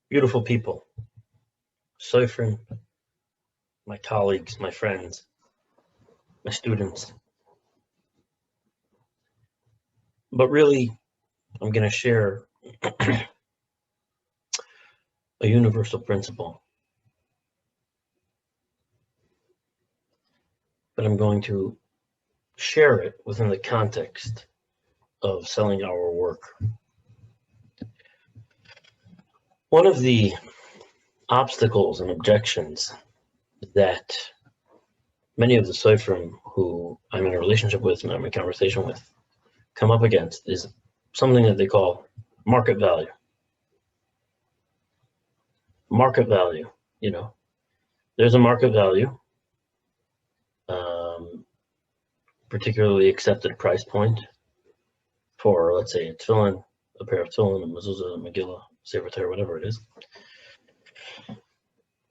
Beautiful people, Sofrim, my colleagues, my friends, my students. But really, I'm going to share a universal principle. But I'm going to share it within the context of selling our work. One of the obstacles and objections that many of the Sofrim who I'm in a relationship with and I'm in conversation with come up against is something that they call market value. Market value, there's a market value, particularly accepted price point for, let's say, a tefillin, a pair of tefillin, a mezuzah, a megillah, sefer Torah, whatever it is.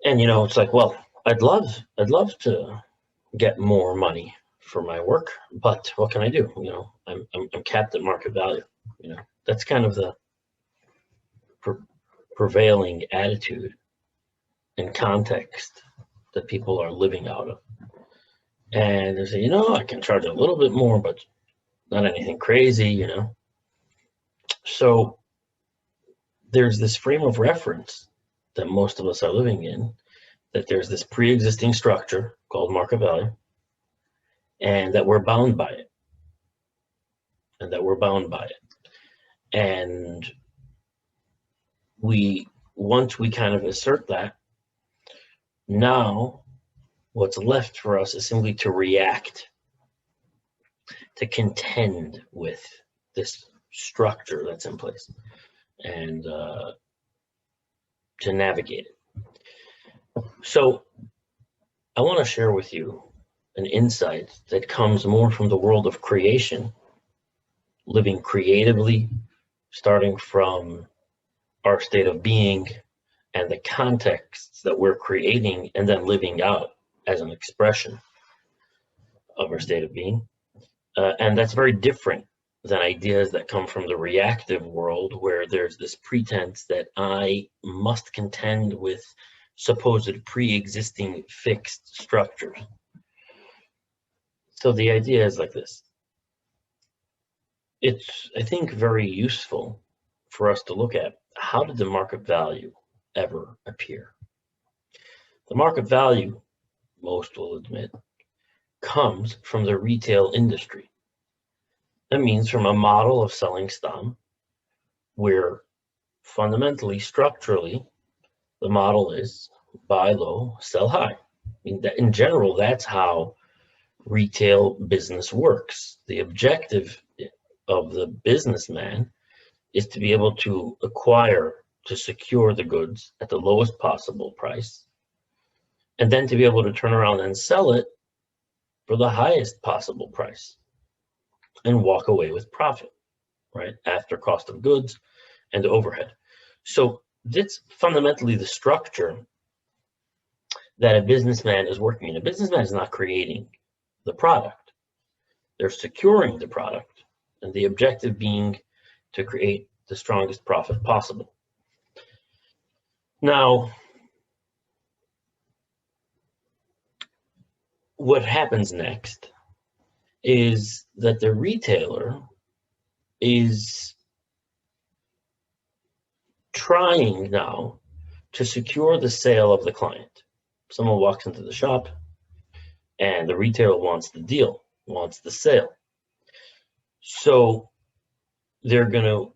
And it's like, well, I'd love to get more money for my work, but what can I do? I'm capped at market value. That's kind of the prevailing attitude and context that people are living out of. And they say, I can charge a little bit more, but not anything crazy, So there's this frame of reference that most of us are living in, that there's this pre-existing structure called market value, and that we're bound by it. And once we kind of assert that, now what's left for us is simply to react, to contend with this structure that's in place, and to navigate it. So I want to share with you an insight that comes more from the world of creation, living creatively, starting from our state of being and the contexts that we're creating, and then living out as an expression of our state of being. And that's very different than ideas that come from the reactive world, where there's this pretense that I must contend with supposed pre-existing fixed structures. So the idea is like this. It's, I think, very useful for us to look at, how did the market value ever appear? The market value, most will admit, comes from the retail industry. That means from a model of selling stam, where fundamentally, structurally, the model is buy low, sell high. In general, that's how retail business works. The objective of the businessman is to be able to secure the goods at the lowest possible price, and then to be able to turn around and sell it for the highest possible price and walk away with profit, right, after cost of goods and overhead. So that's fundamentally the structure that a businessman is working in. A businessman is not creating the product. They're securing the product, and the objective being to create the strongest profit possible. Now, what happens next is that the retailer is trying now to secure the sale of the client. Someone walks into the shop and the retailer wants the deal, wants the sale. So they're going to,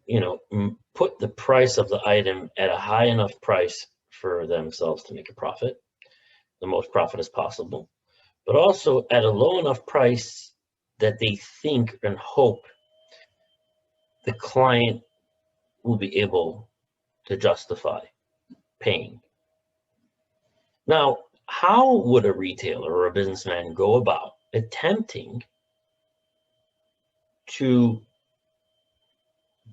put the price of the item at a high enough price for themselves to make a profit, the most profit as possible, but also at a low enough price that they think and hope the client will be able to justify paying. Now, how would a retailer or a businessman go about attempting to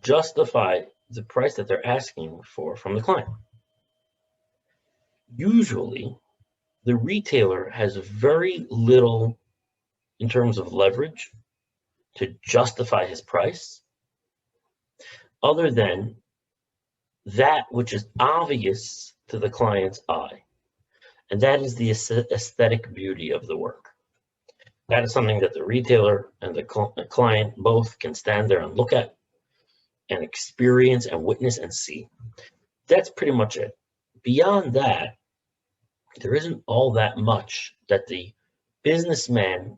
justify the price that they're asking for from the client? Usually, the retailer has very little in terms of leverage to justify his price, other than that which is obvious to the client's eye. And that is the aesthetic beauty of the work. That is something that the retailer and the client both can stand there and look at and experience and witness and see. That's pretty much it. Beyond that, there isn't all that much that the businessman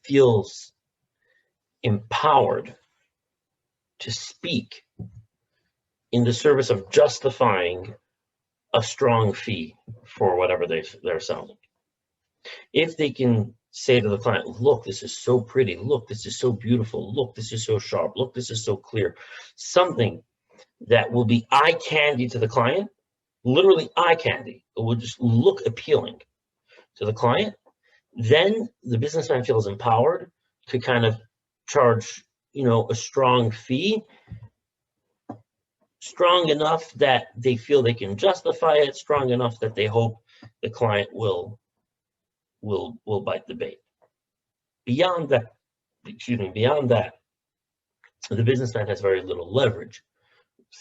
feels empowered to speak in the service of justifying a strong fee for whatever they're selling. If they can say to the client, look, this is so pretty, look, this is so beautiful, look, this is so sharp, look, this is so clear, something that will be eye candy to the client, literally eye candy, it will just look appealing to the client, then the businessman feels empowered to kind of charge, a strong fee, strong enough that they feel they can justify it, strong enough that they hope the client will bite the bait. Beyond that, the businessman has very little leverage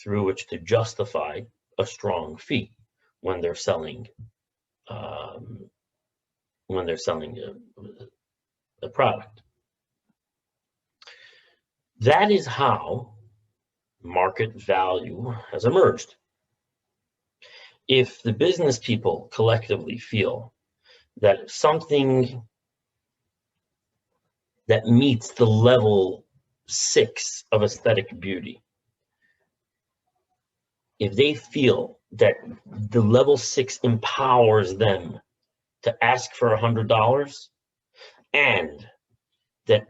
through which to justify a strong fee when they're selling a product. That is how market value has emerged. If the business people collectively feel that something that meets the level 6 of aesthetic beauty, if they feel that the level 6 empowers them to ask for $100 and that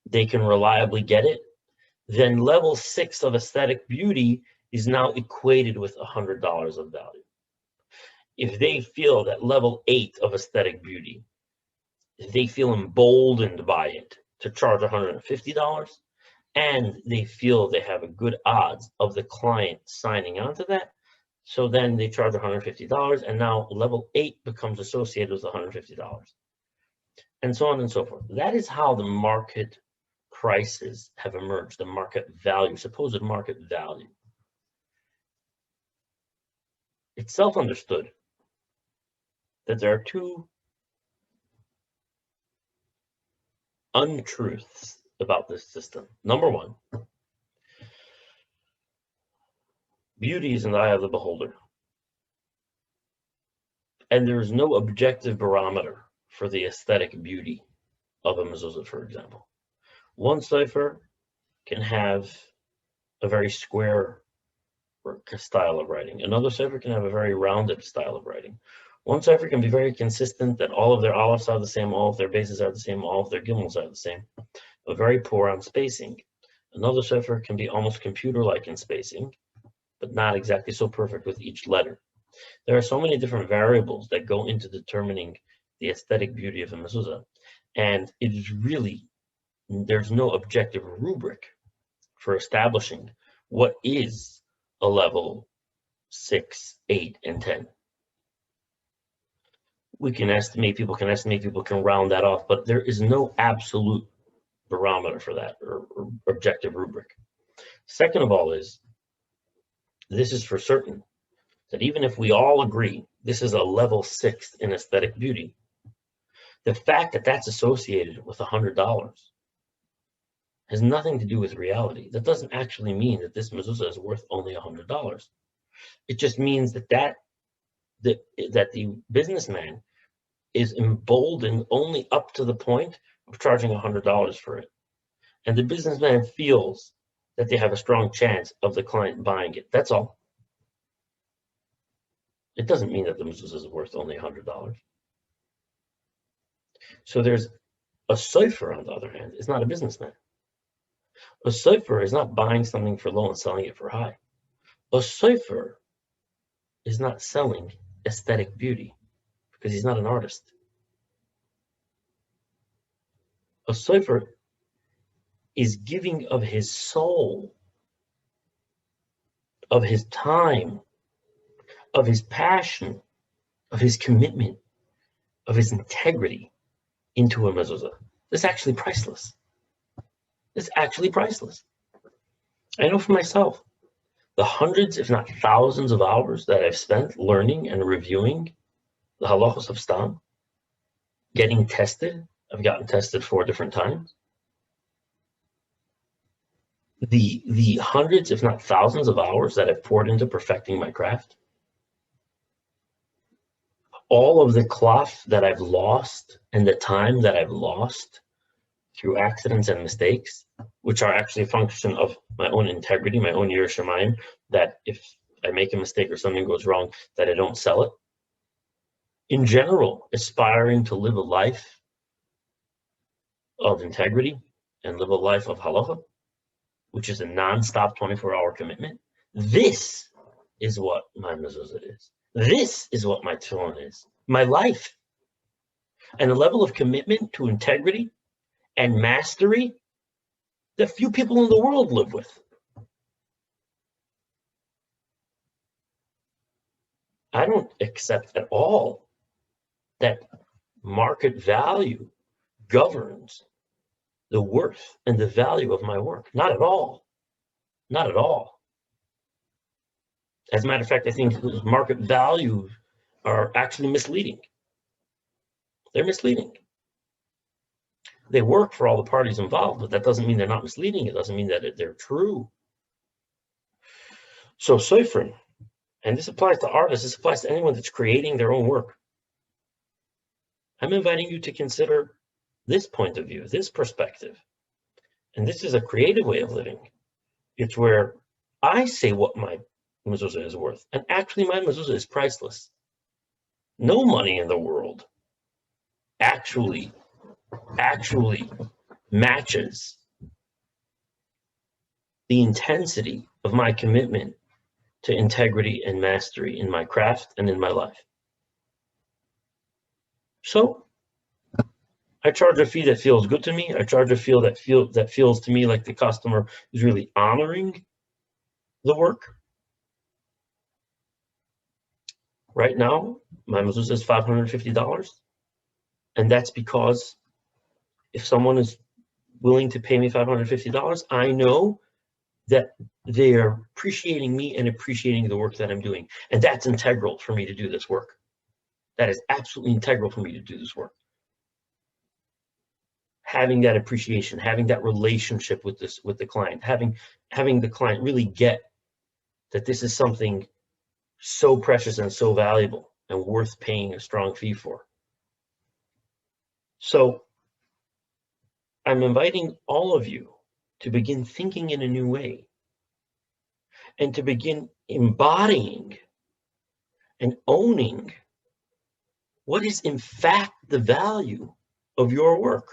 they can reliably get it, then level 6 of aesthetic beauty is now equated with $100 of value. If they feel that level 8 of aesthetic beauty, if they feel emboldened by it to charge $150, and they feel they have a good odds of the client signing on to that, so then they charge $150, and now level 8 becomes associated with $150, and so on and so forth. That is how the market prices have emerged, the market value, supposed market value. It's self-understood that there are two untruths about this system. Number one, beauty is in the eye of the beholder. And there is no objective barometer for the aesthetic beauty of a mezuzah, for example. One cipher can have a very square style of writing. Another cipher can have a very rounded style of writing. One cipher can be very consistent, that all of their aleph are the same, all of their bases are the same, all of their gimels are the same, but very poor on spacing. Another cipher can be almost computer-like in spacing, but not exactly so perfect with each letter. There are so many different variables that go into determining the aesthetic beauty of a mezuzah, and it is really, there's no objective rubric for establishing what is a level 6, 8, and 10. We can estimate, people can round that off, but there is no absolute barometer for that or objective rubric. Second of all is, this is for certain, that even if we all agree this is a level 6 in aesthetic beauty, the fact that that's associated with $100 has nothing to do with reality. That doesn't actually mean that this mezuzah is worth only $100. It just means that the businessman is emboldened only up to the point of charging $100 for it. And the businessman feels that they have a strong chance of the client buying it. That's all. It doesn't mean that the mezuzah is worth only $100. So there's a cipher, on the other hand, is not a businessman. A cipher is not buying something for low and selling it for high. A cipher is not selling aesthetic beauty because he's not an artist. A cipher is giving of his soul, of his time, of his passion, of his commitment, of his integrity into a mezuzah. It's actually priceless. It's actually priceless. I know for myself, the hundreds, if not thousands of hours that I've spent learning and reviewing the halachos of Stam, getting tested. I've gotten tested 4 different times. The hundreds, if not thousands of hours that I've poured into perfecting my craft. All of the cloth that I've lost and the time that I've lost through accidents and mistakes, which are actually a function of my own integrity, my own Yirah Shamayim, that if I make a mistake or something goes wrong, that I don't sell it. In general, aspiring to live a life of integrity and live a life of halacha, which is a non-stop 24-hour commitment. This is what my mezuzah is. This is what my tefillin is. My life. And a level of commitment to integrity and mastery that few people in the world live with. I don't accept at all that market value governs the worth and the value of my work. Not at all. Not at all. As a matter of fact, I think market values are actually misleading. They're misleading. They work for all the parties involved, but that doesn't mean they're not misleading. It doesn't mean that they're true. So Sofrim, and this applies to artists, this applies to anyone that's creating their own work. I'm inviting you to consider this point of view, this perspective. And this is a creative way of living. It's where I say what my mezuzah is worth. And actually, my mezuzah is priceless. No money in the world actually matches the intensity of my commitment to integrity and mastery in my craft and in my life. So I charge a fee that feels good to me. I charge a fee that feels to me like the customer is really honoring the work. Right now, my mezuzah is $550. And that's because if someone is willing to pay me $550, I know that they are appreciating me and appreciating the work that I'm doing. And that's integral for me to do this work. That is absolutely integral for me to do this work. Having that appreciation, having that relationship with the client, having the client really get that this is something so precious and so valuable and worth paying a strong fee for. So I'm inviting all of you to begin thinking in a new way and to begin embodying and owning what is in fact the value of your work.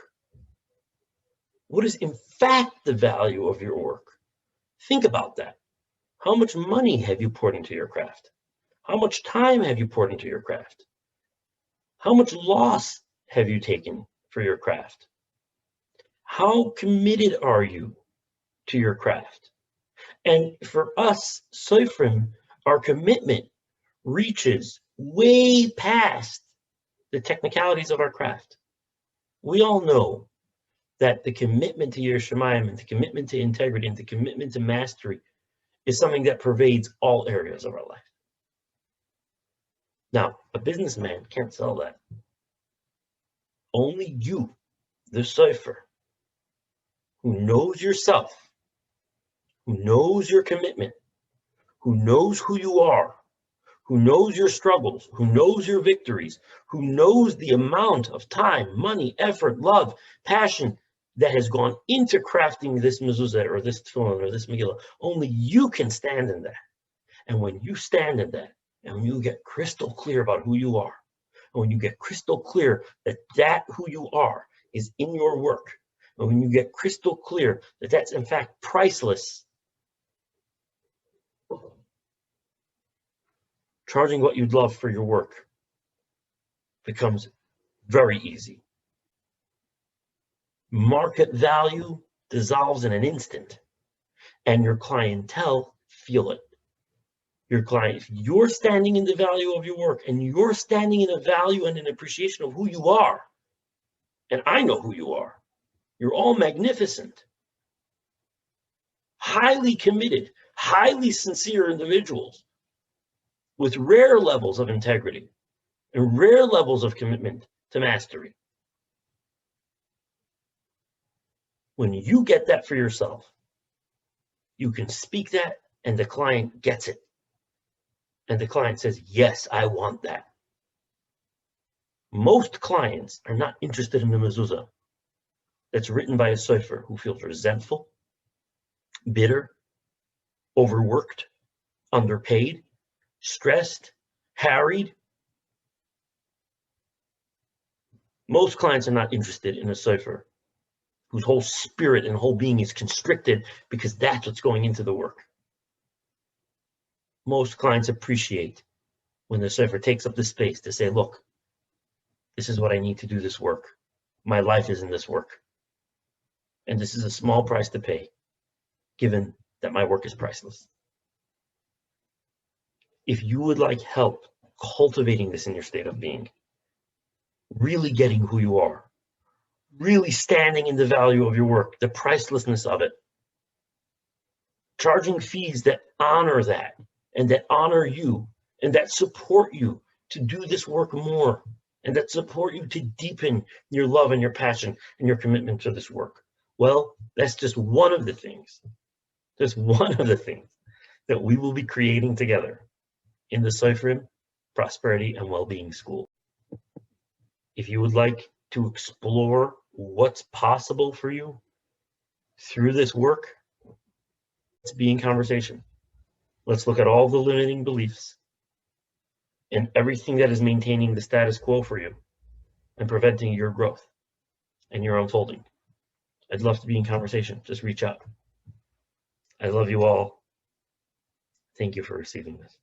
What is in fact the value of your work? Think about that. How much money have you poured into your craft? How much time have you poured into your craft? How much loss have you taken for your craft? How committed are you to your craft? And for us, Sofrim, our commitment reaches way past the technicalities of our craft. We all know that the commitment to Yirah Shamayim and the commitment to integrity and the commitment to mastery is something that pervades all areas of our life. Now, a businessman can't sell that. Only you, the Sofer, who knows yourself, who knows your commitment, who knows who you are, who knows your struggles, who knows your victories, who knows the amount of time, money, effort, love, passion that has gone into crafting this mezuzah or this tefillin or this megillah. Only you can stand in that. And when you stand in that, and when you get crystal clear about who you are, and when you get crystal clear that who you are is in your work, and when you get crystal clear that that's in fact priceless, charging what you'd love for your work becomes very easy. Market value dissolves in an instant, and your clientele feel it. Your client, if you're standing in the value of your work and you're standing in a value and an appreciation of who you are, and I know who you are, you're all magnificent, highly committed, highly sincere individuals with rare levels of integrity and rare levels of commitment to mastery. When you get that for yourself, you can speak that and the client gets it. And the client says, yes, I want that. Most clients are not interested in the mezuzah that's written by a sofer who feels resentful, bitter, overworked, underpaid, stressed, harried. Most clients are not interested in a sofer whose whole spirit and whole being is constricted because that's what's going into the work. Most clients appreciate when the sofer takes up the space to say, look, this is what I need to do this work. My life is in this work. And this is a small price to pay, given that my work is priceless. If you would like help cultivating this in your state of being, really getting who you are, really standing in the value of your work, the pricelessness of it, charging fees that honor that and that honor you and that support you to do this work more and that support you to deepen your love and your passion and your commitment to this work. Well, that's just one of the things, just one of the things that we will be creating together in the Sofrim Prosperity and Wellbeing School. If you would like to explore what's possible for you through this work, let's be in conversation. Let's look at all the limiting beliefs and everything that is maintaining the status quo for you and preventing your growth and your unfolding. I'd love to be in conversation. Just reach out. I love you all. Thank you for receiving this.